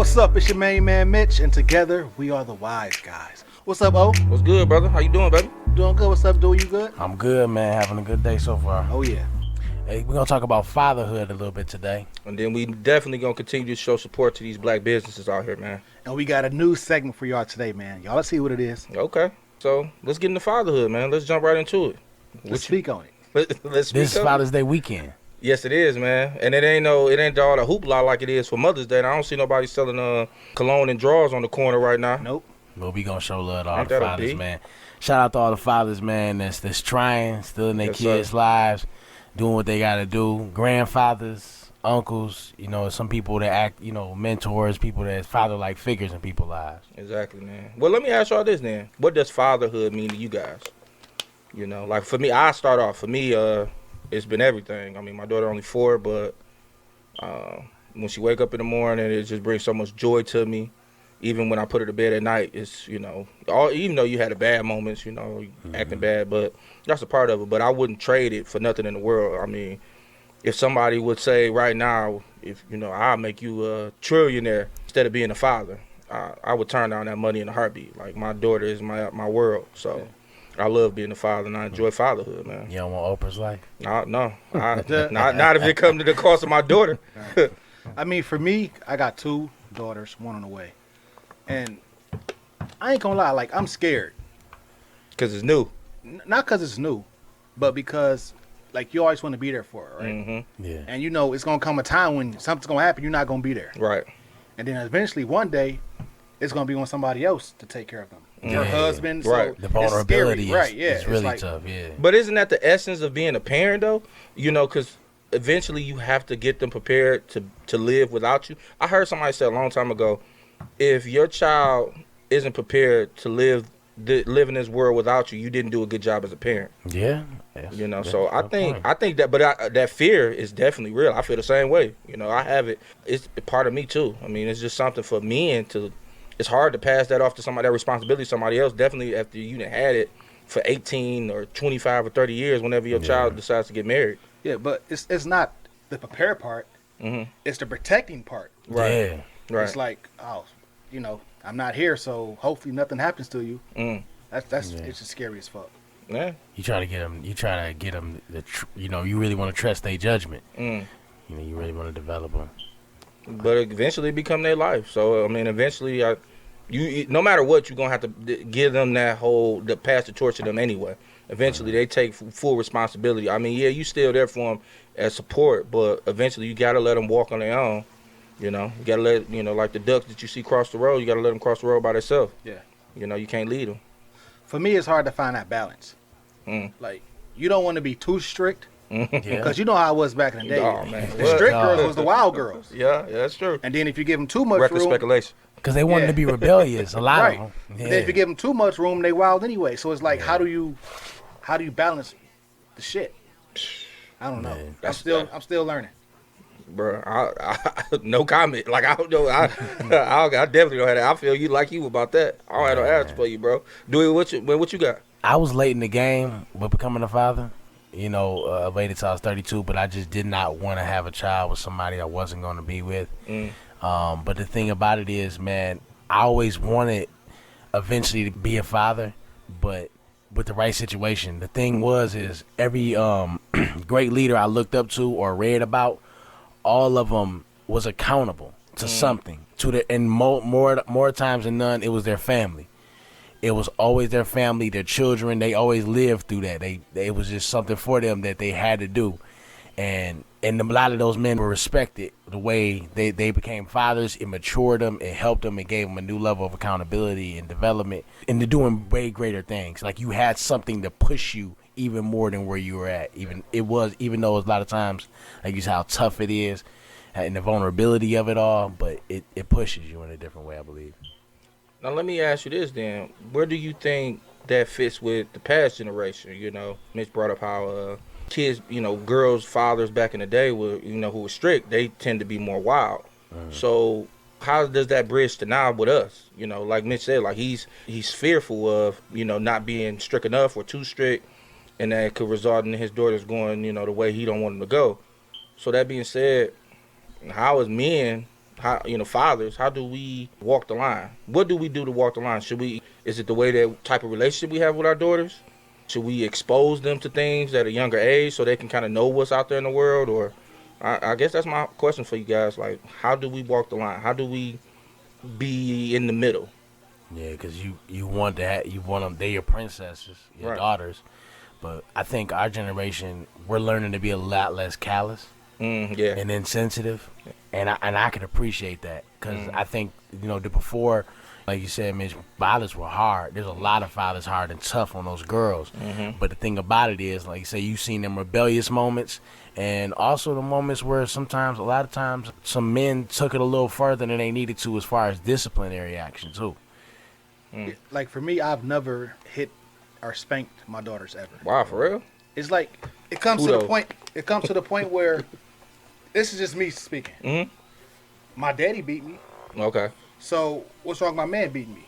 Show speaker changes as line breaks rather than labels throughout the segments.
What's up? It's your main man Mitch, and together we are the Wise Guys. What's up, O?
What's good, brother? How you doing, baby?
Doing good. What's up, dude? You good?
I'm good, man. Having a good day so far.
Oh yeah.
Hey, we're gonna talk about fatherhood a little bit today.
And then we definitely gonna continue to show support to these black businesses out here, man.
And we got a new segment for y'all today, man. Y'all, let's see what it is.
Okay, so let's get into fatherhood, man. Let's jump right into it.
Let's speak on it.
Let's speak
This is
on it.
Father's Day weekend.
Yes, it is, man. And it ain't all the hoopla like it is for Mother's Day. And I don't see nobody selling cologne and drawers on the corner right now.
Nope.
Well, we gonna show love to all
Ain't
the
that a
fathers,
beat?
man. Shout out to all the fathers, man. That's trying, still in their
Yes,
kids'
sir.
lives, doing what they gotta do. Grandfathers, uncles, some people that act, mentors, people that's father-like figures in people's lives.
Exactly, man. Well, let me ask y'all this then. What does fatherhood mean to you guys? Like for me, I start off. For me, it's been everything. I mean, my daughter only 4, but when she wake up in the morning, it just brings so much joy to me. Even when I put her to bed at night, it's, even though you had a bad moments, acting bad, but that's a part of it. But I wouldn't trade it for nothing in the world. I mean, if somebody would say right now, I'll make you a trillionaire instead of being a father, I would turn down that money in a heartbeat. Like, my daughter is my world. So
Yeah.
I love being a father, and I enjoy fatherhood, man.
You don't want Oprah's life?
No, not if it comes to the cost of my daughter.
I mean, for me, I got 2 daughters, 1 on the way. And I ain't gonna lie, like, I'm scared.
Because it's new.
Not because it's new, but because, like, you always want to be there for her, right?
Mm-hmm.
Yeah.
And it's gonna come a time when something's gonna happen, you're not gonna be there.
Right.
And then eventually, one day, it's gonna be on somebody else to take care of them. Her
Yeah.
husband, so
Right.
The
it's
vulnerability
scary, right? Yeah,
is really
like,
tough, yeah.
But isn't that the essence of being a parent, though? Because eventually you have to get them prepared to live without you. I heard somebody say a long time ago, if your child isn't prepared to live in this world without you, you didn't do a good job as a parent.
Yeah.
So I think that, but that fear is definitely real. I feel the same way. I have it. It's a part of me too. I mean, it's just something for men to. It's hard to pass that off to somebody, that responsibility to somebody else. Definitely after you done had it for 18 or 25 or 30 years, whenever your child decides to get married.
Yeah, but it's not the prepare part.
Mm-hmm.
It's the protecting part.
Right.
Yeah.
Right.
It's like, I'm not here, so hopefully nothing happens to you.
Mm.
It's just scary as fuck.
Yeah.
You try to get them. You really want to trust their judgment.
Mm.
You really want to develop them.
But eventually it become their life. So I mean, eventually, no matter what, you're gonna have to give them the pass the torch to them anyway. Eventually, they take full responsibility. I mean, yeah, you still there for them as support, but eventually you gotta let them walk on their own. You gotta let like the ducks that you see cross the road. You gotta let them cross the road by themselves.
Yeah.
You can't lead them.
For me, it's hard to find that balance.
Mm.
Like, you don't want to be too strict,
Yeah.
because you know how it was back in the day.
Oh, man.
The strict girls was the wild girls.
Yeah, that's true.
And then if you give them too much
Reckless
room,
speculation.
Because they wanted to be rebellious. A lot
right?
of them.
And then if you give them too much room, they wild anyway. So it's like, how do you balance the shit? I don't know.
Man.
I'm still learning.
Bro, I no comment. Like, I don't know. I definitely don't have that. I feel you about that. I don't have no answer for you, bro. What you got?
I was late in the game with becoming a father. I waited till I was 32, but I just did not want to have a child with somebody I wasn't going to be with.
Mm.
But the thing about it is, man, I always wanted eventually to be a father, but with the right situation. The thing is every great leader I looked up to or read about, all of them was accountable to something. And more times than none, it was their family. It was always their family, their children. They always lived through that. It was just something for them that they had to do. And a lot of those men were respected. The way they became fathers, it matured them, it helped them, it gave them a new level of accountability and development into doing way greater things. Like, you had something to push you even more than where you were at. Even though a lot of times, like you said, how tough it is and the vulnerability of it all, but it pushes you in a different way, I believe.
Now, let me ask you this then. Where do you think that fits with the past generation? Mitch brought up how kids, girls' fathers back in the day were, who were strict, they tend to be more wild. So how does that bridge to now with us? Like Mitch said, like he's fearful of, not being strict enough or too strict, and that could result in his daughters going, the way he don't want them to go. So that being said, how as men, how, fathers, how do we walk the line? What do we do to walk the line? Is it the way that type of relationship we have with our daughters? Should we expose them to things at a younger age so they can kind of know what's out there in the world? Or I guess that's my question for you guys. Like, how do we walk the line? How do we be in the middle?
Yeah, because you want them. They're your princesses, your daughters. But I think our generation, we're learning to be a lot less callous and insensitive, and I can appreciate that because I think before, like you said, Mitch, fathers were hard. There's a lot of fathers hard and tough on those girls. But the thing about it is, like you say, you've seen them rebellious moments, and also the moments where a lot of times, some men took it a little further than they needed to as far as disciplinary action too.
Like for me, I've never hit or spanked my daughters ever.
Wow, for real?
It's like it comes to the point. It comes to the point where this is just me speaking. My daddy beat me.
Okay.
So what's wrong with my man beating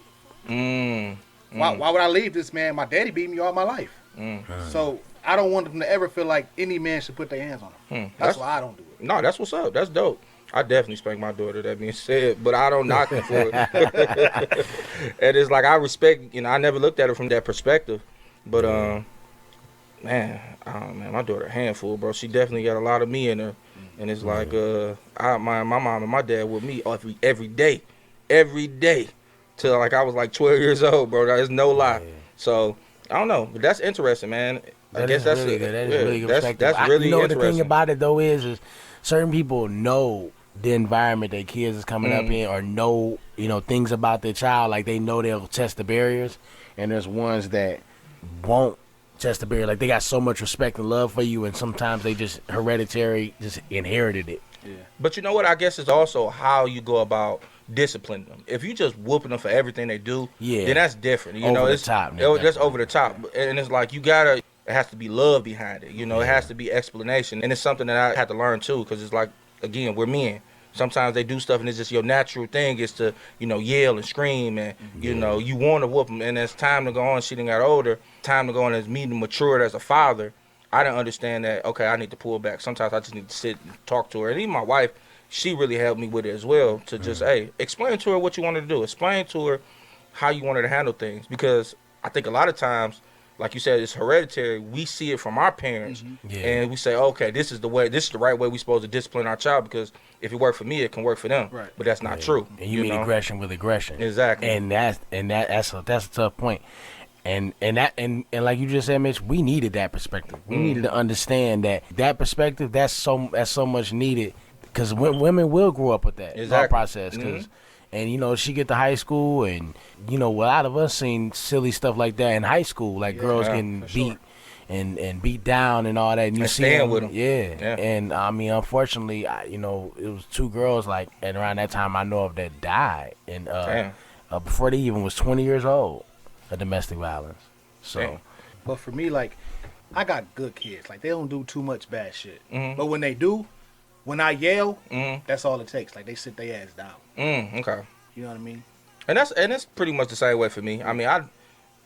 me? Why would I leave this man? My daddy beat me all my life. So I don't want them to ever feel like any man should put their hands on them. That's why I don't do it.
No, that's what's up. That's dope. I definitely spank my daughter, that being said, but I don't knock her for it. And it's like I respect, I never looked at it from that perspective. But man, my daughter a handful, bro. She definitely got a lot of me in her. And it's like my mom and my dad with me every day till like I was like 12 years old, bro. There's no lie. Yeah. So I don't know, but that's interesting, man. I guess that's really good. That is really good perspective. That's really interesting.
The thing about it though is certain people know the environment their kids is coming up in, or know things about their child. Like they know they'll test the barriers, and there's ones that won't test the barrier. Like they got so much respect and love for you, and sometimes they just hereditary just inherited it.
Yeah. But you know what? I guess it's also how you go about disciplining them. If you just whooping them for everything they do, then that's different. It's that's over the top, and it's like it has to be love behind it. It has to be explanation, and it's something that I had to learn too, because it's like, again, we're men. Sometimes they do stuff and it's just your natural thing is to, yell and scream and, you want to whoop them. And as time to go on, she done got older, time to go on as me matured as a father, I didn't understand that, okay, I need to pull back. Sometimes I just need to sit and talk to her. And even my wife, she really helped me with it as well to just, hey, explain to her what you wanted to do. Explain to her how you wanted to handle things. Because I think a lot of times, like you said, it's hereditary. We see it from our parents, and we say, okay, this is the right way we're supposed to discipline our child, because if it worked for me, it can work for them. Right. But that's not true.
And you meet aggression with aggression.
Exactly.
And that's a tough point. And like you just said, Mitch, we needed that perspective. We needed to understand that perspective. That's so much needed, because women will grow up with that thought process. And, she get to high school, and, a lot of us seen silly stuff like that in high school, like girls getting beat and beat down and all that. And you see them
with them.
Yeah. And, I mean, unfortunately, it was 2 girls, like, and around that time I know of, that died. And before they even was 20 years old of domestic violence. So.
But for me, like, I got good kids. Like, they don't do too much bad shit. But when they do, when I yell, that's all it takes. Like, they sit their ass down.
Okay.
You know what I mean?
And that's pretty much the same way for me. I mean,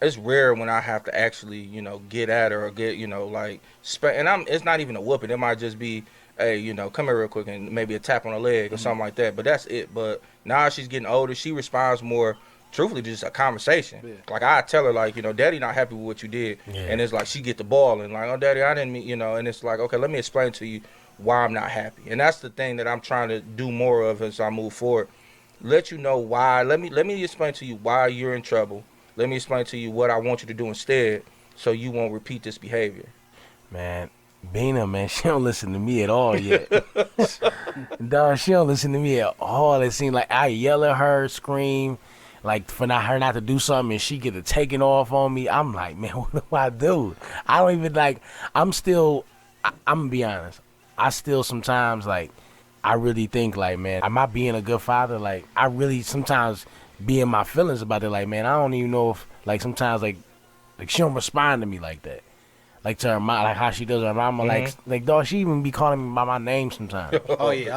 it's rare when I have to actually, get at her or get, it's not even a whooping. It might just be, hey, come here real quick, and maybe a tap on her leg or something like that. But that's it. But now she's getting older, she responds more truthfully to just a conversation. Yeah. Like, I tell her, like, Daddy not happy with what you did. Yeah. And it's like she get the ball and like, oh, Daddy, I didn't mean, and it's like, okay, let me explain to you why I'm not happy. And that's the thing that I'm trying to do more of as I move forward. Let you know why. Let me explain to you why you're in trouble. Let me explain to you what I want you to do instead, so you won't repeat this behavior.
Man, Bina, man, she don't listen to me at all yet. Dog, she don't listen to me at all. It seems like I yell at her, scream, like for her not to do something, and she get it taken off on me. I'm like, man, what do I do? I don't even I'm gonna be honest. I still sometimes, like, I really think, like, man, am I being a good father? Like, I really sometimes be in my feelings about it. Like, man, I don't even know if, like, sometimes, like she don't respond to me like that. Like, to her mom, like how she does her mama. Like, dog, she even be calling me by my name sometimes.
Oh, yeah.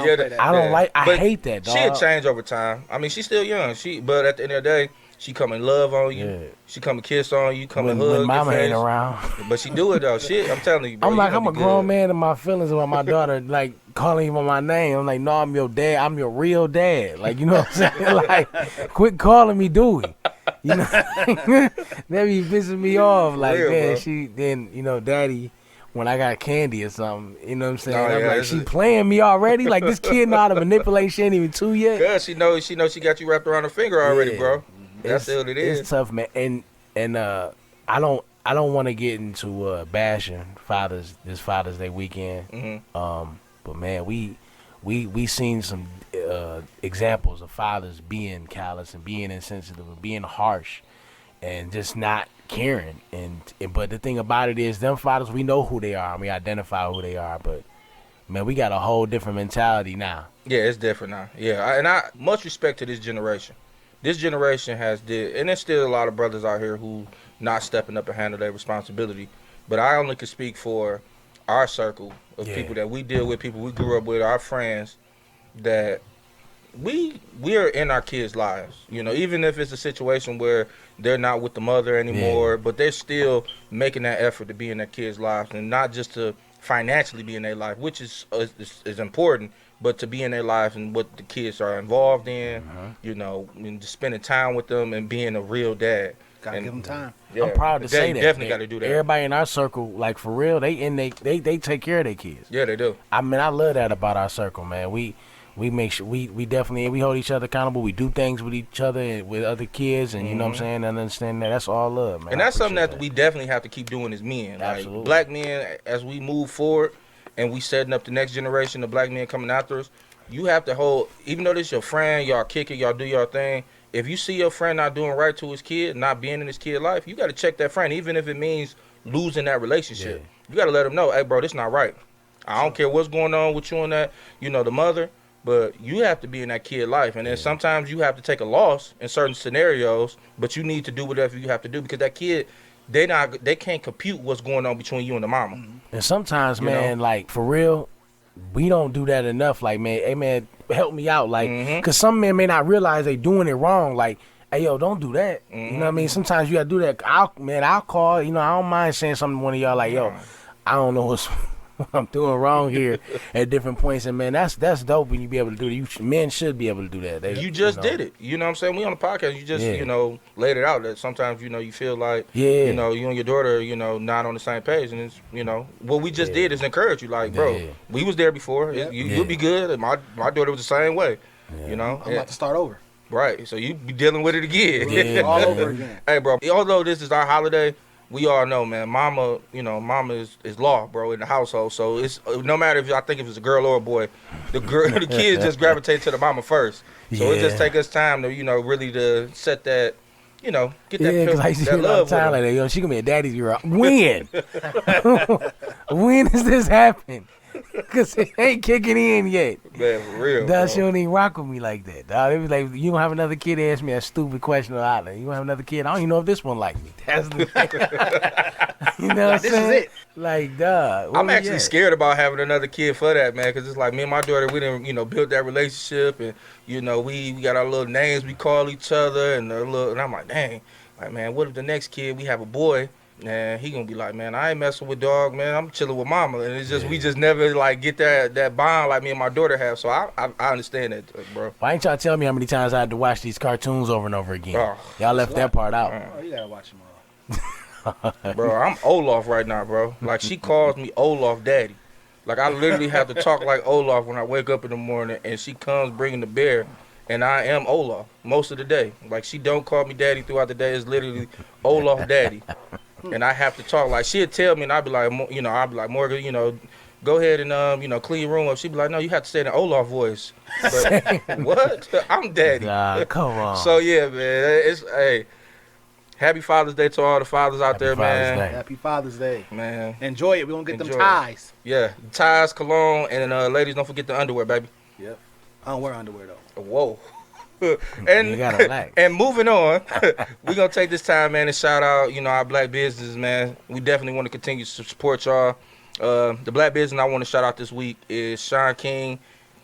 I hate that, dog.
She'll change over time. I mean, she's still young. But at the end of the day, she come and love on you. Yeah. She come and kiss on you. Come and hug.
When mama ain't around.
But she do it though. Shit, I'm telling you, bro.
I'm like, I'm a grown man in my feelings about my daughter. Like, calling him on my name. I'm like, no, I'm your dad. I'm your real dad. Like, you know what I'm saying? Like, quit calling me Dewey. You know, that be pissing me off. Like,
Real,
man,
bro.
then, you know, daddy, when I got candy or something, you know what I'm saying?
Oh,
I'm
yeah,
like, she playing me already? Like, this kid know how to manipulate. She ain't even 2 yet.
Cause she knows she got you wrapped around her finger already,
Yeah.
bro. That's what it is.
It's tough, man. And I don't want to get into bashing this Father's Day weekend.
Mm-hmm.
But man, we seen some examples of fathers being callous and being insensitive and being harsh and just not caring. But the thing about it is, them fathers, we know who they are and we identify who they are. But man, we got a whole different mentality now.
Yeah, it's different now. Yeah, and I much respect to this generation. This generation and there's still a lot of brothers out here who not stepping up and handle their responsibility. But I only can speak for our circle of people that we deal with, people we grew up with, our friends, that we are in our kids' lives. You know, even if it's a situation where they're not with the mother anymore, but they're still making that effort to be in their kids' lives, and not just to financially be in their life, which is important, but to be in their lives and what the kids are involved in, you know, and just spending time with them and being a real dad.
Gotta give them time.
Yeah,
I'm proud to say that.
Definitely got to do that.
Everybody in our circle, like for real, they take care of their kids.
Yeah, they do.
I mean, I love that about our circle, man. We make sure we definitely we hold each other accountable. We do things with each other and with other kids, and you know what I'm saying, and understand that that's all love, man.
And that's something that we definitely have to keep doing as men.
Absolutely.
Like black men, as we move forward and we setting up the next generation of black men coming after us, you have to hold, even though this your friend, y'all kick it, y'all do your thing. If you see your friend not doing right to his kid, not being in his kid's life, you got to check that friend, even if it means losing that relationship. You got to let him know, hey, bro, this not right. I don't care what's going on with you and that, you know, the mother, but you have to be in that kid's life. And then sometimes you have to take a loss in certain scenarios, but you need to do whatever you have to do because that kid, they can't compute what's going on between you and the mama.
And sometimes, man, like for real, we don't do that enough. Like, man, hey, man, help me out. Like, because some men may not realize they doing it wrong. Like, hey, yo, don't do that. You know what I mean? Sometimes you got to do that. I'll call. You know, I don't mind saying something to one of y'all like, yo, I don't know what I'm doing wrong here at different points. And, man, that's dope when you be able to do it. Men should be able to do that.
You just did it. You know what I'm saying? We on the podcast. You just, you know, laid it out that sometimes, you know, you feel like, you know, you and your daughter, you know, not on the same page. And it's, you know, what we just did is encourage you. Like, bro, we was there before. You'll be good. My daughter was the same way, you know.
I'm about to start over.
Right. So you be dealing with it again.
All over again.
Hey, bro, although this is our holiday, we all know, man, mama is law, bro, in the household. So it's no matter if it's a girl or a boy, the kids just gravitate to the mama first. So it just take us time to, you know, really to set that, you know, get that, that love
time like that. Yo, she gonna be a daddy's girl. When? When does this happen? Because it ain't kicking in yet.
Man, for real.
Dog, she don't even rock with me like that. Dog, it was like, you don't have another kid, ask me a stupid question or either. You don't have another kid, I don't even know if this one like me. That's the thing. You know what I'm saying?
This is it.
Like, dog.
I'm actually scared about having another kid for that, man, because it's like me and my daughter, we didn't, you know, build that relationship, and, you know, we got our little names we call each other, and I'm like, dang, like, man, what if the next kid, we have a boy, and he gonna be like, man, I ain't messing with dog, man, I'm chilling with mama, and it's just, we just never, like, get that bond like me and my daughter have, so I understand that, bro.
Why ain't y'all tell me how many times I had to watch these cartoons over and over again? Y'all left that part out.
Oh, you gotta watch them all.
Bro, I'm Olaf right now, bro. Like, she calls me Olaf daddy. Like, I literally have to talk like Olaf when I wake up in the morning, and she comes bringing the bear, and I am Olaf most of the day. Like, she don't call me daddy throughout the day. It's literally Olaf daddy. And I have to talk. Like, she'll tell me, and I'll be like, you know, Morgan, you know, go ahead and, you know, clean your room up. She'd be like, no, you have to say the Olaf voice. But, what? I'm daddy.
Nah, come on.
So, yeah, man, hey, happy Father's Day to all the fathers out there, man.
Happy Father's Day.
Man.
Enjoy it. We're going to get them ties.
Yeah, ties, cologne, and ladies, don't forget the underwear, baby.
Yep. I don't wear underwear, though.
Whoa. And moving on, we're going to take this time, man, and shout out, you know, our black businesses, man. We definitely want to continue to support y'all. The black business I want to shout out this week is Sean King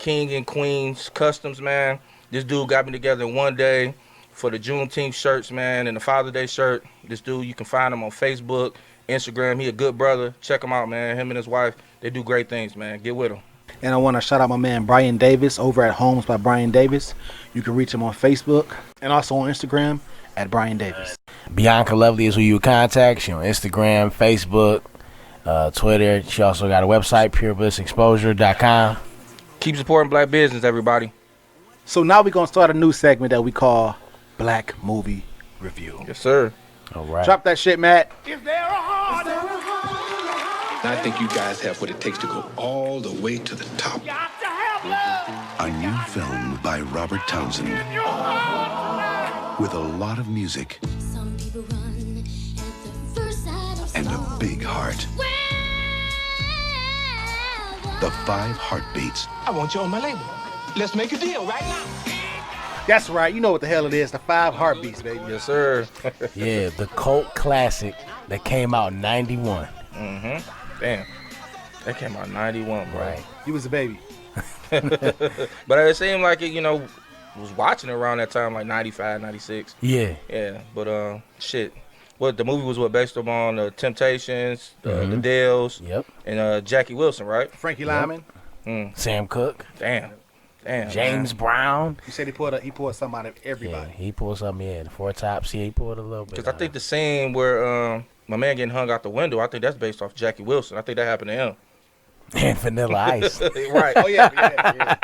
and Queens Customs, man. This dude got me together in one day for the Juneteenth shirts, man, and the Father's Day shirt. This dude, you can find him on Facebook, Instagram. He a good brother. Check him out, man. Him and his wife, they do great things, man. Get with him.
And I want to shout out my man Brian Davis over at Homes by Brian Davis. You can reach him on Facebook and also on Instagram at Brian Davis.
Bianca Lovely is who you would contact. She on Instagram, Facebook, Twitter. She also got a website, pureblissexposure.com.
Keep supporting black business, everybody.
So now we're going to start a new segment that we call Black Movie Review.
Yes, sir.
All right.
Drop that shit, Matt.
I think you guys have what it takes to go all the way to the top.
A new film by Robert Townsend with a lot of music and a big heart. The 5 Heartbeats.
I want you on my label. Let's make a deal right now.
That's right. You know what the hell it is. The 5 Heartbeats, baby.
Yes, sir.
Yeah, the cult classic that came out in 91.
Damn. That came out in 91, bro.
Right.
You was a baby.
But it seemed like it, was watching it around that time, like 95, 96.
Yeah.
Yeah, but shit. What the movie was based upon the Temptations, the Dells,
Yep.
and Jackie Wilson, right?
Frankie Lyman.
Sam Cooke.
Damn,
James
man.
Brown.
You said he pulled something out of everybody.
Yeah, he pulled something in. The 4 Tops, yeah, he pulled a little bit.
Because I think the scene where my man getting hung out the window, I think that's based off Jackie Wilson. I think that happened to him.
And Vanilla Ice.
Right.
Oh yeah.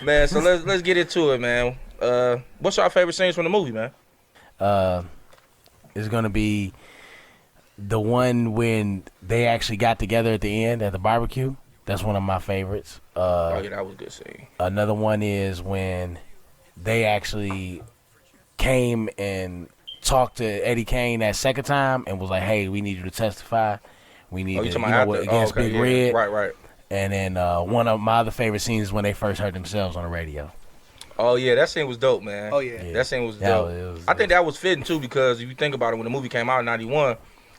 Man, so let's get into it, man. What's your favorite scenes from the movie, man?
It's gonna be the one when they actually got together at the end at the barbecue. That's one of my favorites.
Oh yeah, that was a good scene.
Another one is when they actually came and talked to Eddie Kane that second time and was like, "Hey, we need you to testify. We need
you
to,
talking
against Big Red."
Right.
And then one of my other favorite scenes is when they first heard themselves on the radio.
Oh yeah, that scene was dope, man.
Oh yeah.
That scene was dope. I think that was fitting too because if you think about it, when the movie came out in '91,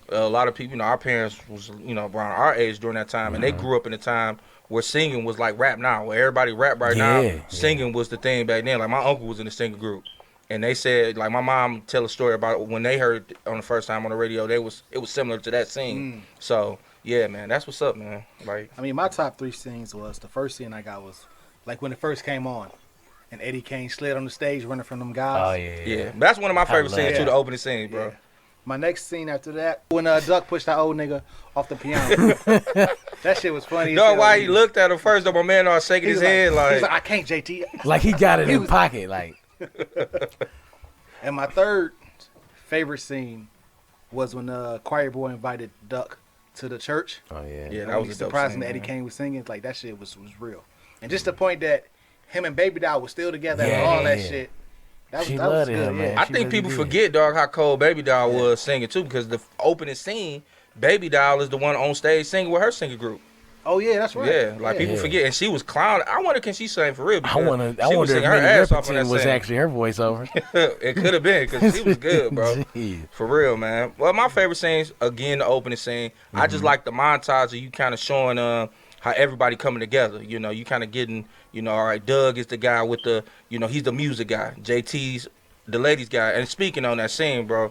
a lot of people, our parents was, around our age during that time, and they grew up in a time where singing was like rap now, where everybody rap now. Singing was the thing back then. Like my uncle was in the singing group, and they said, like my mom tell a story about when they heard it on the first time on the radio, it was similar to that scene. So yeah, man, that's what's up, man. Like,
I mean, my top 3 scenes was the first scene I got was like when it first came on, and Eddie Kane slid on the stage running from them guys.
Oh yeah.
yeah, that's one of my favorite scenes too. The opening scene, bro.
Yeah. My next scene after that, when Duck pushed that old nigga off the piano. That shit was funny.
No, why he looked at him first, though, my man was shaking his head like,
he's like, I can't, JT.
Like he got it in his pocket, like.
And my third favorite scene was when Choir Boy invited Duck to the church.
Oh yeah.
Yeah, that was a dope
surprising
scene,
that Eddie
man.
Kane was singing. Like that shit was real. And just the point that him and Baby Doll was still together and all that shit.
She
That was
loved
good,
him, man.
I
She
think
really
people
did.
forget, dog, how cold Baby Doll was singing too, because the opening scene, Baby Doll is the one on stage singing with her singing group.
Oh yeah, that's right.
Yeah, like people forget, and she was clowning. I wonder, can she sing for real?
I wonder if
she was singing her
Minnie
ass off on
Riperton
that
was
scene.
actually her voiceover.
It could have been, because she was good, bro.
Jeez.
For real, man. Well, my favorite scenes, again, the opening scene. I just like the montage of you kind of showing how everybody coming together. You kind of getting, all right, Doug is the guy with the, he's the music guy. JT's the ladies guy. And speaking on that scene, bro,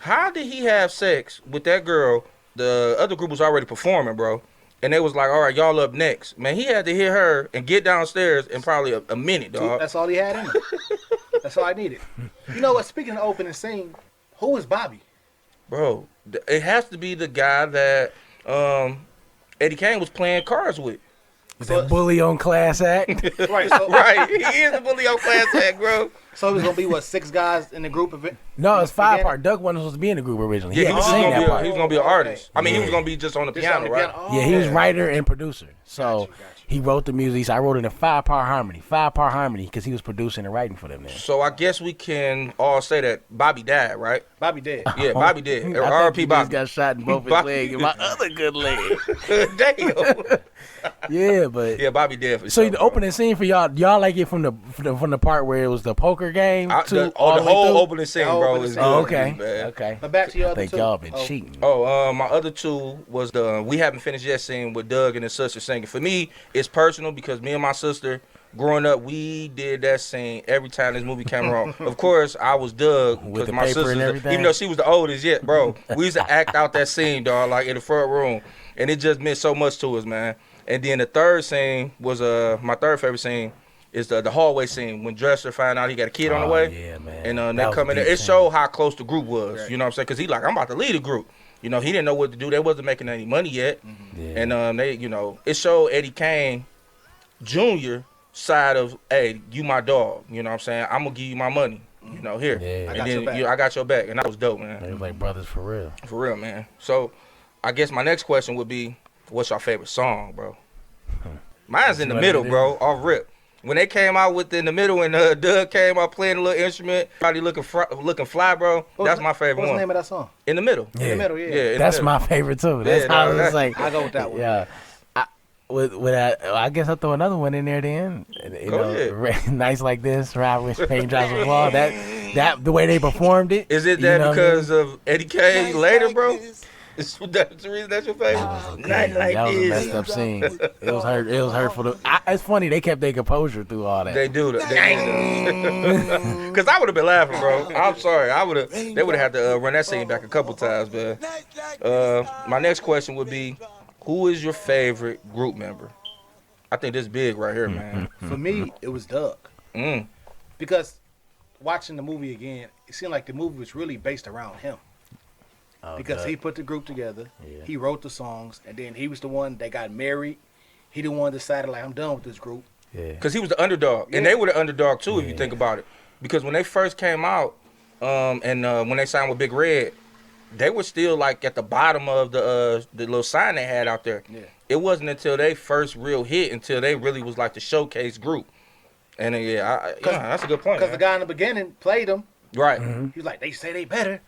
how did he have sex with that girl? The other group was already performing, bro. And they was like, all right, y'all up next. Man, he had to hit her and get downstairs in probably a minute, dog.
That's all he had in him. That's all I needed. You know what? Speaking of opening scene, who was Bobby?
Bro, it has to be the guy that Eddie Kane was playing cards with.
The bully on Class Act.
Right. So,
Right, he is the bully on Class Act, bro.
So it was gonna be what, 6 guys in the group of it?
No, it's 5
Again?
part. Doug wasn't supposed to be in the group originally.
Yeah,
He
he
had
was,
to sing that part.
he was gonna be an artist. I mean, he
Yeah.
was gonna be just on the
Just
piano,
on the
right?
piano.
Yeah, he was
Okay.
writer and producer. So
Got you.
he wrote the music. So I wrote it in 5-part harmony. 5-part harmony because he was producing and writing for them then.
So I guess we can all say that Bobby died, right?
Bobby dead.
Yeah, Bobby did.
I think
R.I.P.
he
Bobby.
just got shot in both his
Bobby-
legs and my other good leg.
Damn.
Yeah, but
Yeah, Bobby dead for
so
sure,
the
bro.
opening scene for y'all like it from the part where it was the poker game
The
to
way
whole
through? Opening scene,
The
bro,
opening
is
scene.
good.
Oh, okay,
Man.
okay.
But back to your
I
other
think
two.
y'all been
Oh,
cheating.
Oh, my other two was the we haven't finished yet scene with Doug and his sister singing. For me, it's personal because me and my sister, growing up, we did that scene every time this movie came around. Of course, I was Doug
With
because
the
my
paper and
sister,
everything?
even though she was the oldest yet, bro, we used to act out that scene, dog, like in the front room, and it just meant so much to us, man. And then the third scene was my third favorite scene is the hallway scene when Dresser found out he got a kid on the way.
Yeah, man.
And they come in there. It showed how close the group was. Right. You know what I'm saying? Because he like, I'm about to lead a group. You know, he didn't know what to do. They wasn't making any money yet. Mm-hmm. Yeah. And they, you know, it showed Eddie Kane Jr. side of, hey, you my dog. You know what I'm saying? I'm gonna give you my money. You know, here.
Yeah.
And then I got your back. And that was dope, man.
They was like brothers for real.
For real, man. So I guess my next question would be, what's your favorite song, bro? Mine's in the middle, bro. Off rip. When they came out with In the Middle and Doug came out playing a little instrument, probably looking fly, bro. That's my favorite one.
What's the name of that song?
In the Middle.
In the Middle, yeah.
That's my favorite too. That's how it's like.
I go with that one.
Yeah. I guess I'll throw another one in there then. You know, nights like this, ride with raindrops will fall. That the way they performed it.
Is it that because of Eddie K later, bro? That's the reason that's your favorite.
Night like that was a messed up scene. It was hurtful. It's funny they kept their composure through all that.
They do that. Because I would have been laughing, bro. I'm sorry. They would have had to run that scene back a couple times, man. My next question would be, who is your favorite group member? I think this big right here, man.
For me, it was Doug. Because watching the movie again, it seemed like the movie was really based around him. Because he put the group together, he wrote the songs, and then he was the one that got married. He the one decided, like, I'm done with this group.
Because he was the underdog, and they were the underdog too, if you think about it. Because when they first came out, and when they signed with Big Red, they were still like at the bottom of the little sign they had out there. Yeah. It wasn't until they first real hit until they really was like the showcase group. And that's a good point.
Because the guy in the beginning played them.
Right.
Mm-hmm. He was like, they say they better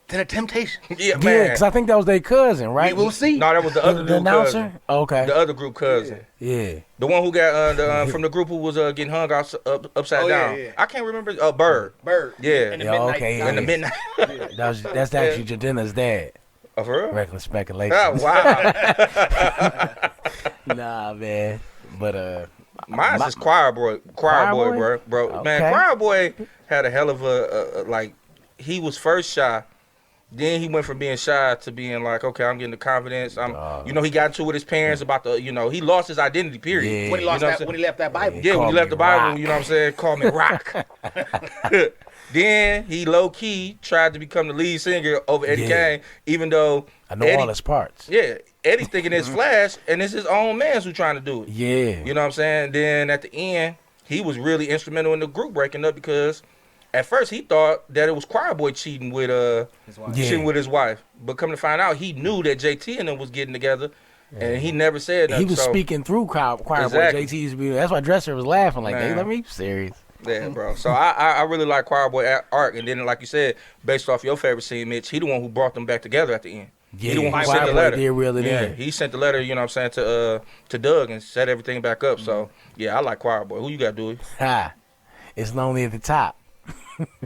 than a Temptation.
Yeah, man.
Because I think that was their cousin, right?
We'll see.
No, that was the other group
announcer?
cousin.
Okay.
The other group cousin.
Yeah.
The one who got from the group who was getting hung upside down.
Yeah.
I can't remember. Bird.
Yeah.
In
the midnight.
Okay.
In the midnight.
That's actually Jadina's dad.
Oh, for real?
Reckless speculation.
Oh, wow.
Nah, man. But
mine's is Choir Boy, bro.
Okay.
Man, Choir Boy had a hell of a like. He was first shy. Then he went from being shy to being like, okay, I'm getting the confidence. You know, he got into it with his parents about the, you know, he lost his identity, period.
Yeah.
When he left that Bible.
Yeah, when he left the Bible,
Rock.
you know what I'm saying? Call me Rock. Then he low-key tried to become the lead singer over Eddie Kane, even though
I know all his parts.
Yeah, Eddie thinking it's Flash, and it's his own man who's trying to do it.
Yeah.
You know what I'm saying? Then at the end, he was really instrumental in the group breaking up because at first he thought that it was Choir Boy cheating with his wife. But come to find out, he knew that JT and them was getting together, and he never said nothing.
He was speaking through Choir Boy. JT used to be. That's why Dresser was laughing like, "They let me serious."
Yeah, bro. So I really like Choir Boy arc, and then like you said, based off your favorite scene, Mitch, he the one who brought them back together at the end.
Yeah,
he the one who sent the letter.
He
sent the letter. You know what I'm saying, to Doug and set everything back up. So yeah, I like Choir Boy. Who you got, Dewey?
It's lonely at the top.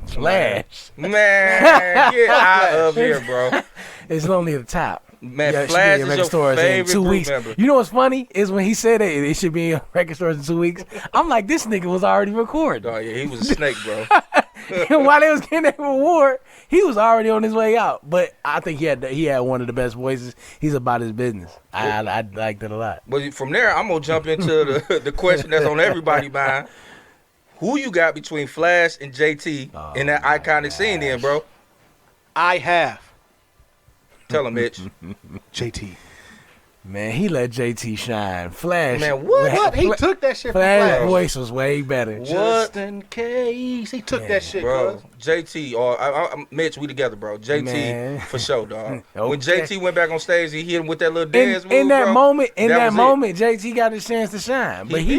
Flash.
Man, get out of here, bro.
It's lonely at the top.
Man, Flash is your favorite group member.
You know what's funny is when he said it should be in record stores in 2 weeks. I'm like, this nigga was already recording.
Oh yeah, he was a snake, bro.
And while they was getting that reward, he was already on his way out. But I think he had one of the best voices. He's about his business. I liked it a lot.
But from there, I'm gonna jump into the question that's on everybody's mind. Who you got between Flash and JT in that iconic scene then, bro?
I have.
Tell him, Mitch.
JT.
Man, he let JT shine. Flash.
Man, what?
He took that shit from
Flash's
Flash.
voice was way better.
Just in case. He took that shit,
bro. JT, or Mitch, we together, bro. JT, for sure, dog.
Okay.
When JT went back on stage, he hit him with that little dance move,
in that
bro.
moment, JT got his chance to shine. But he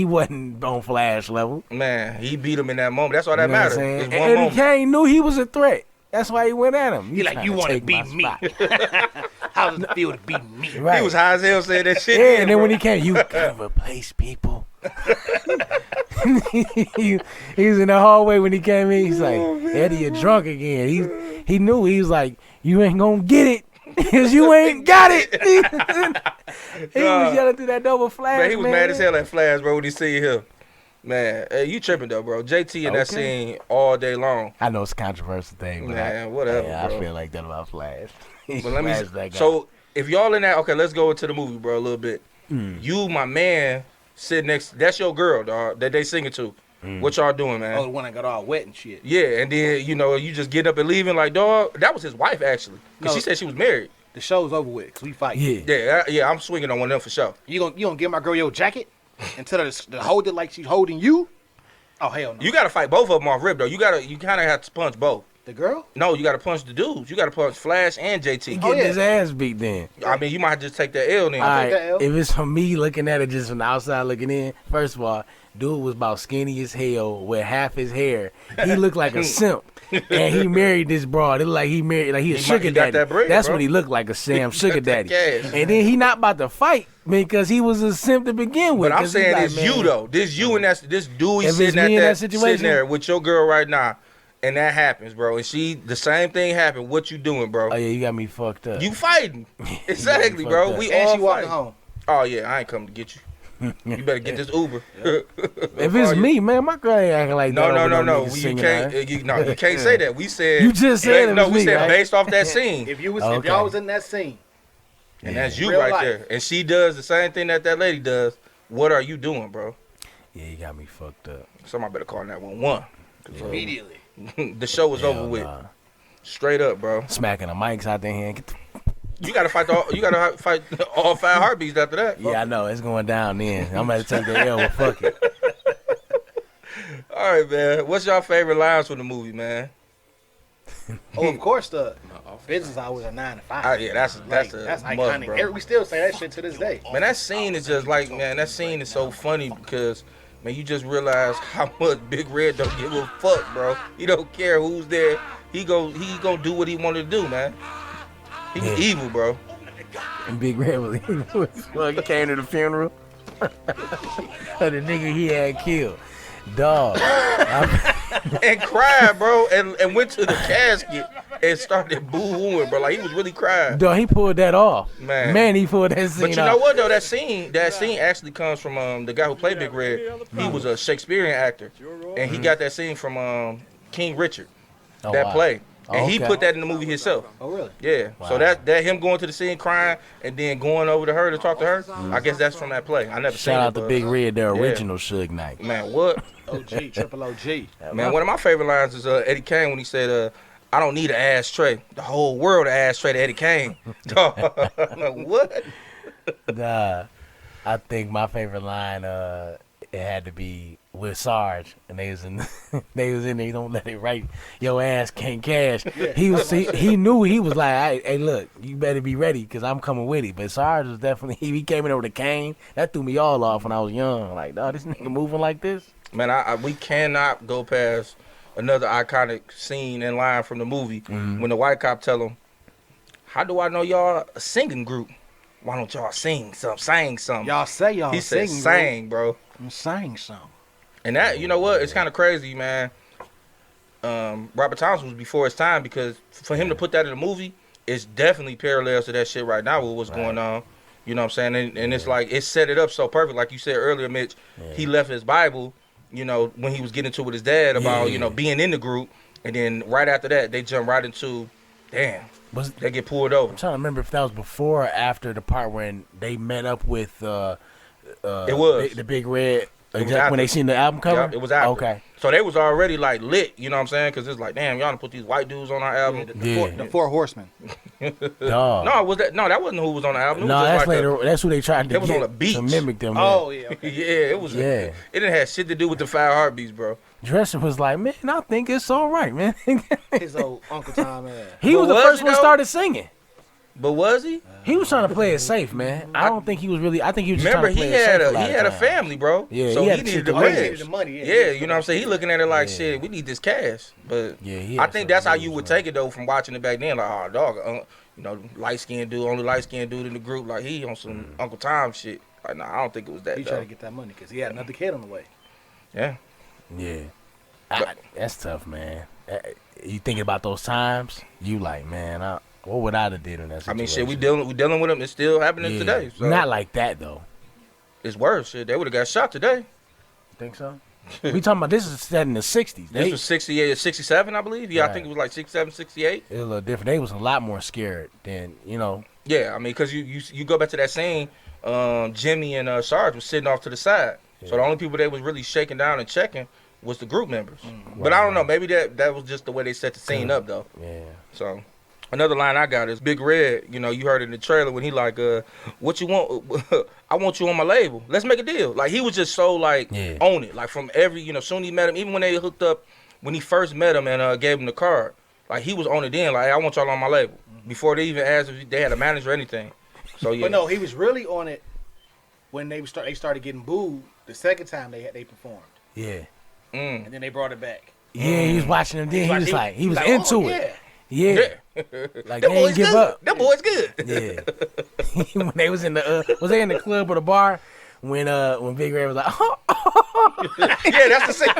wasn't on Flash level.
Man, he beat him in that moment. That's all that matters. It's one
Eddie
moment.
Kane knew he was a threat. That's why he went at him.
He like, you want to beat me. How does it feel to beat me?
Right.
He was high as hell saying that shit.
Yeah, and then when he came, you can replace people. he was in the hallway when he came in. He's like, Eddie, you're drunk again. He knew. He was like, you ain't going to get it. Because you ain't got it. He was yelling through that double Flash,
man. He was mad as hell at Flash, bro, when he see him. Man, hey, you tripping though, bro. JT in that scene all day long.
I know it's a controversial thing, but
whatever.
Yeah,
bro.
I feel like that about Flash.
But let me. So if y'all in that, okay, let's go into the movie, bro, a little bit. You, my man, sit next. That's your girl, dog. That they singing to. What y'all doing, man?
Oh, the one that got all wet and shit.
Yeah, and then you just getting up and leaving like, dog. That was his wife actually, cause she said she was married.
The show's over with, cause we fight.
Yeah. I'm swinging on one of them for sure.
You gonna give my girl your jacket and tell her to hold it like she's holding you? Oh hell no.
You gotta fight both of them off rip though. You kind of have to punch both.
The girl?
No, you gotta punch the dudes. You gotta punch Flash and JT.
He getting his ass beat then.
I mean, you might just take that L then.
All right, if it's from me looking at it just from the outside looking in, first of all, dude was about skinny as hell with half his hair. He looked like a simp. And he married this broad. It looked like he married, like he a sugar daddy.
That bread,
that's
bro.
what he looked like, a Sam sugar daddy.
Cash.
And then he not about to fight because he was a simp to begin with.
But I'm saying
like,
it's you though. This you and this dude
If
sitting
it's me in that
sitting
situation?
there with your girl right now, and that happens, bro. And the same thing happened. What you doing, bro?
Oh yeah, you got me fucked up.
You fighting. Exactly, bro.
up.
We
And
all
she walking
fighting.
home.
Oh yeah, I ain't coming to get you. You better get this Uber.
If it's me, man, my girl ain't acting like that.
No.
Niggas
You
singing
can't.
that.
You can't say that. We said
You just said it
no.
was
We
me,
said
right?
based off that scene,
If
Okay.
y'all was in that scene,
and that's you
Real
right
life.
there. And she does the same thing that lady does. What are you doing, bro?
Yeah, you got me fucked up.
Somebody better call 911.
immediately.
The show was over
Hell
with.
nah.
Straight up, bro.
Smacking the mics out there hand. Get the
You gotta fight. You gotta fight all 5 heartbeats after that.
Yeah, I know. It's going down then. I'm about to take the L, but fuck it.
All right, man. What's your favorite lines from the movie, man?
Oh, of course the business hours are 9 to 5.
Yeah, that's
that's
a must,
iconic.
bro.
We still say that shit to this day.
Man, that scene is just like, man, that scene is so funny because, man, you just realize how much Big Red don't give a fuck, bro. He don't care who's there. He gonna do what he wanted to do, man. He was evil, bro.
And Big Red was well, he came to the funeral of the nigga he had killed. Dog.
And cried, bro, and went to the casket and started boo-hooing, bro. Like, he was really crying.
Dog, he pulled that off.
Man.
He pulled that scene
But you
off.
know what, though? That scene actually comes from the guy who played Big Red. He was a Shakespearean actor. And he got that scene from King Richard,
Oh,
that
wow.
play. And he
Okay.
put that in the movie himself.
Oh, really?
Yeah.
Wow.
So that him going to the scene crying and then going over to her to talk to her, I guess that's from that play. I never seen
Shout
it.
out to
but-
Big Red, the original Suge Knight.
Man, what?
OG, triple OG.
Man, one of my favorite lines is Eddie Kane when he said, I don't need an ashtray. The whole world an ashtray to Eddie Kane. What?
Nah, I think my favorite line, it had to be with Sarge, and they was in there. You don't let it right. Your ass can't cash. He knew he was like, hey, look, you better be ready because I'm coming with it. But Sarge was definitely he came in over the cane. That threw me all off when I was young. Like, dog, this nigga moving like this.
Man, we cannot go past another iconic scene and line from the movie when the white cop tell him, how do I know y'all a singing group? Why don't y'all sing something?
Y'all say y'all
He said
singing,
sang, bro.
I'm saying something.
And that, you know what? It's kind of crazy, man. Robert Thompson was before his time because for him to put that in a movie, it's definitely parallels to that shit right now with what's going on. You know what I'm saying? And it's like, it set it up so perfect. Like you said earlier, Mitch, he left his Bible, you know, when he was getting into it with his dad about, you know, being in the group. And then right after that, they jump right into, damn, they get pulled over.
I'm trying to remember if that was before or after the part when they met up with
It was.
the Big Red.
It was
When
after.
they seen the album cover?
Yep, it was after.
Okay.
So they was already like lit, you know what I'm saying? Because it's like, damn, y'all done put these white dudes on our album.
The Four Horsemen.
Dog.
No, that wasn't who was on the album. It was
No,
just
that's
like
later. That's who they tried to
It was
get
on the beach.
to mimic them.
Oh, yeah.
yeah, it was.
Yeah.
It didn't have shit to do with the 5 heartbeats, bro.
Dresser was like, man, I think it's all right, man.
His old Uncle Tom ass.
He
But
was the
was
first
he,
one
though?
started singing.
But was he?
He was trying to play it safe, man. I don't think he was really. I think he was just
Remember,
trying to
he
play it
had
safe.
he had a family, bro.
Yeah,
so
he
he
had to
needed
shoot
the
the money.
cash.
He needed the money, yeah.
Yeah, you know what I'm saying? He looking at it like, shit, we need this cash. But
Yeah, he
I
had
think
some
that's how
moves,
you would
man.
take it though from watching it back then. Like, oh, dog, you know, light skinned dude, only light skinned dude in the group. Like he on some Uncle Tom shit. Like, nah, I don't think it was that.
He
though.
tried to get that money because he had another kid on the way.
Yeah.
Yeah, that's tough, man. You thinking about those times? You like, man, what would I have did in that situation?
I mean, shit, we dealing with them. It's still happening today. So
Not like that though.
it's worse. Shit, they would have got shot today.
Think so? We talking about this is set in the '60s.
This was 68, 67, I believe. Yeah, I think it was like 67, 68.
It was a little different. They was a lot more scared than
Yeah, I mean, because you go back to that scene Jimmy and Sarge was sitting off to the side. Yeah. So the only people they was really shaking down and checking was the group members. But I don't know. Maybe that was just the way they set the scene up, though.
Yeah.
So another line I got is Big Red. You know, you heard it in the trailer when he like, what you want? I want you on my label. Let's make a deal. Like, he was just so, like, on it. Like, from every, you know, soon he met him, even when they hooked up, when he first met him and gave him the card, like, he was on it then. Like, hey, I want y'all on my label. Before they even asked if they had a manager or anything. So, yeah.
But no, he was really on it when they started getting booed the second time they performed.
Yeah.
And then they brought it back.
Yeah, he was watching them then. He was into it. Yeah. Like,
that
they ain't give up.
That boy's good.
Yeah. When they was in the was they in the club or the bar when Big Red was like,
yeah, that's the same.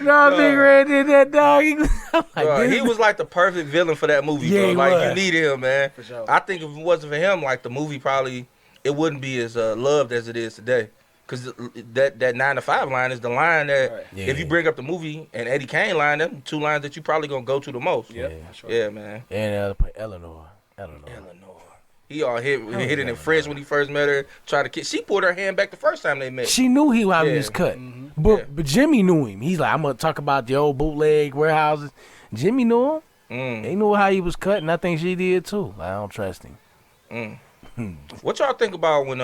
No, Big Red did that, dog.
He was like the perfect villain for that movie, bro. Like, you needed him, man.
For sure.
I think if it wasn't for him, like, the movie probably, it wouldn't be as loved as it is today. Because that 9 to 5 line is the line that, if you bring up the movie and Eddie Kane line, that's 2 lines that you probably going to go to the most.
Yeah, sure.
Yeah, man.
And Eleanor.
He all hit it in French when he first met her, tried to kiss. She pulled her hand back the first time they met.
She knew he was cut. Mm-hmm. But Jimmy knew him. He's like, I'm going to talk about the old bootleg warehouses. Jimmy knew him. They knew how he was cut, and I think she did too. I don't trust him.
What y'all think about when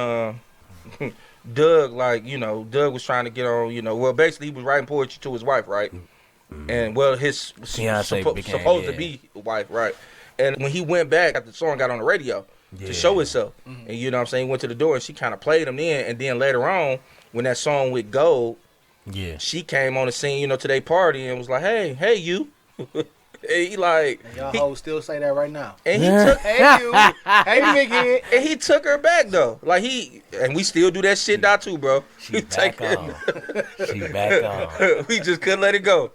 Doug, like, you know, Doug was trying to get on, you know, well, basically he was writing poetry to his wife, right? And, well, his supposed to be wife, right? And when he went back after the song got on the radio to show itself, and you know what I'm saying, he went to the door and she kind of played him in, and then later on, when that song with Gold, she came on the scene, you know, to their party and was like, hey, you. And he like,
and y'all hoes still say that right now.
And he took,
hey, you, hey, big head.
And he took her back though. Like, and we still do that shit now too, bro.
She back on. She back on.
We just couldn't let it go,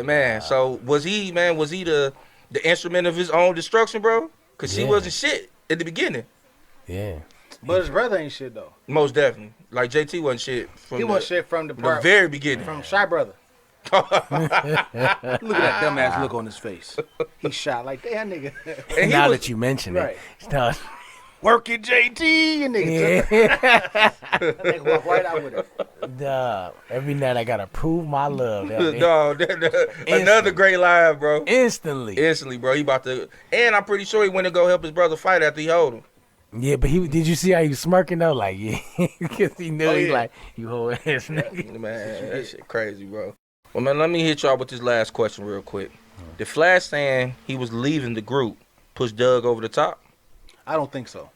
man. So was he the instrument of his own destruction, bro? Cause she wasn't shit at the beginning.
Yeah.
But his brother ain't shit though.
Most definitely. Like, JT wasn't shit
he wasn't shit from the
very beginning.
From Shy Brother. Look at that dumbass look on his face. He shot like that nigga.
And now that you mention it,
working JT and nigga. That nigga walk right out with it.
Every night I gotta prove my love.
Another great line, bro.
Instantly,
bro. He about to, and I'm pretty sure he went to go help his brother fight after he hold him.
Yeah, but did you see how he was smirking though? like, because he knew he's like, you whole ass nigga.
Man, that shit crazy, bro. Well, man, let me hit y'all with this last question real quick. Did Flash saying he was leaving the group push Doug over the top?
I don't think so.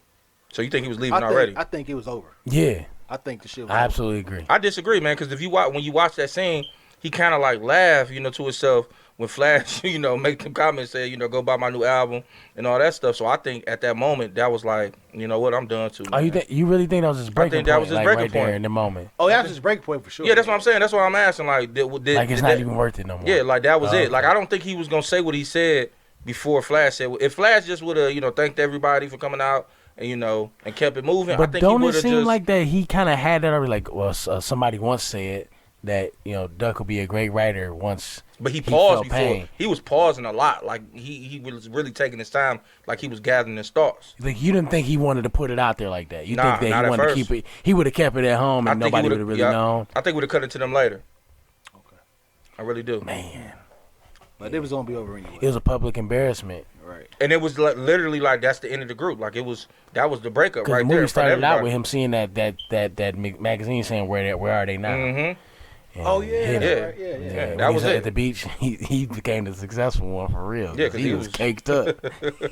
So you think he was leaving already?
I think it was over.
Yeah.
I think the shit was
I absolutely agree.
I disagree, man, because when you watch that scene, he kind of like laughed, you know, to himself when Flash, you know, make them comments, say, you know, go buy my new album and all that stuff. So I think at that moment, that was like, you know what, I'm done too.
Oh, you really think that was his breaking point? I think that was his breaking point there in the moment.
Oh, that was his breaking point for sure.
Yeah, that's what I'm saying. That's what I'm asking. Like,
it's not even worth it no more.
Yeah, like that was it. Like, I don't think he was gonna say what he said before Flash said. If Flash just would have, you know, thanked everybody for coming out and, you know, and kept it moving,
but
I think he would have
just. Don't it seem like that he kind of had that already? Like, well, somebody once said that, you know, Duck will be a great writer once.
But he paused before. Pain. He was pausing a lot. Like, he was really taking his time, like he was gathering his thoughts.
Like, you didn't think he wanted to put it out there like that. You think that he wanted to keep it. He would have kept it at home and nobody would have really known.
I think we'd have cut it to them later.
Okay.
I really do.
Man.
But it was gonna be over anyway.
It was a public embarrassment.
Right.
And it was literally like that's the end of the group. Like, that was the breakup right there.
The movie started out with him seeing that magazine saying where are they now?
Mm-hmm.
Oh yeah, yeah.
That was it.
At the beach, he became the successful one for real.
Yeah, because
he was caked up.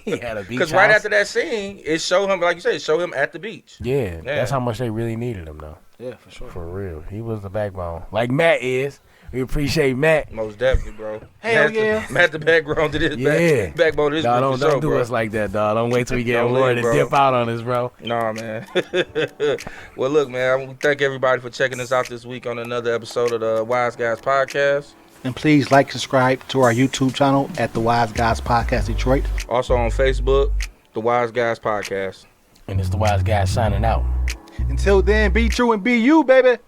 He had a beach.
Because right after that scene, it showed him, like you said, show him at the beach.
Yeah, that's how much they really needed him, though.
Yeah, for sure.
For real, he was the backbone, like Matt is. We appreciate Matt.
Most definitely, bro.
Hell yeah.
Matt the backbone to this. Backbone to this.
Dog, don't do us like that, dog. Don't wait till we get awarded and dip out on us, bro.
Nah, man. Well, look, man. I want to thank everybody for checking us out this week on another episode of the Wise Guys Podcast.
And please like, subscribe to our YouTube channel at the Wise Guys Podcast Detroit.
Also on Facebook, the Wise Guys Podcast.
And it's the Wise Guys signing out.
Until then, be true and be you, baby.